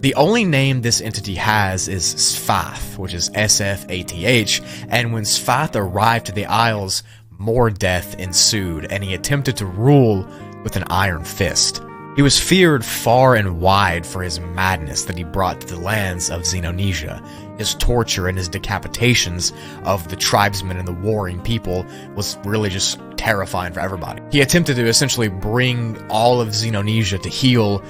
The only name this entity has is Svath, which is S-F-A-T-H, and when Svath arrived to the Isles, more death ensued, and he attempted to rule with an iron fist. He was feared far and wide for his madness that he brought to the lands of Xenonesia. His torture and his decapitations of the tribesmen and the warring people was really just terrifying for everybody. He attempted to essentially bring all of Xenonesia to heel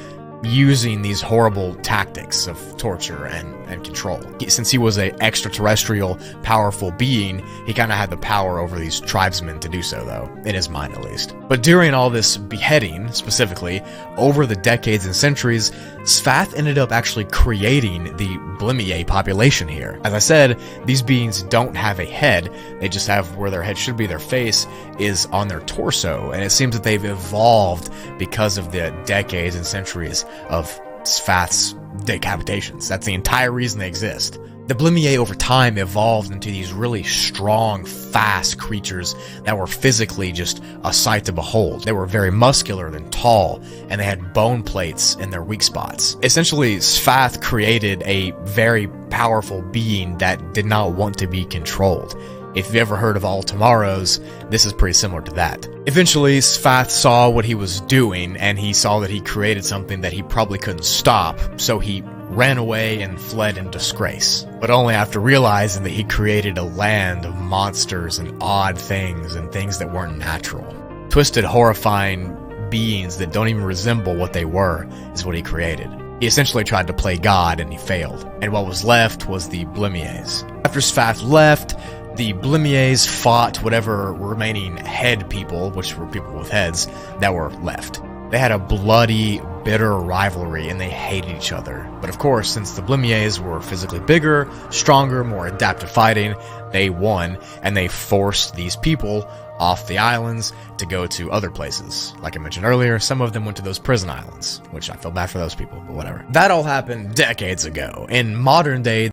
using these horrible tactics of torture and control. Since he was an extraterrestrial, powerful being, he kind of had the power over these tribesmen to do so, though, in his mind at least. But during all this beheading, specifically, over the decades and centuries, Svath ended up actually creating the Blimie population here. As I said, these beings don't have a head, they just have where their head should be. Their face is on their torso, and it seems that they've evolved because of the decades and centuries of Svath's decapitations. That's the entire reason they exist. The Blimie over time evolved into these really strong, fast creatures that were physically just a sight to behold. They were very muscular and tall, and they had bone plates in their weak spots. Essentially, Svath created a very powerful being that did not want to be controlled. If you've ever heard of All Tomorrows, this is pretty similar to that. Eventually, Svath saw what he was doing, and he saw that he created something that he probably couldn't stop, so he ran away and fled in disgrace. But only after realizing that he created a land of monsters and odd things and things that weren't natural. Twisted, horrifying beings that don't even resemble what they were is what he created. He essentially tried to play God, and he failed. And what was left was the Blimies. After Svath left, the Blimies fought whatever remaining head people, which were people with heads, that were left. They had a bloody, bitter rivalry, and they hated each other. But of course, since the Blimies were physically bigger, stronger, more adept at fighting, they won, and they forced these people off the islands to go to other places. Like I mentioned earlier, some of them went to those prison islands, which I feel bad for those people, but whatever. That all happened decades ago. In modern day,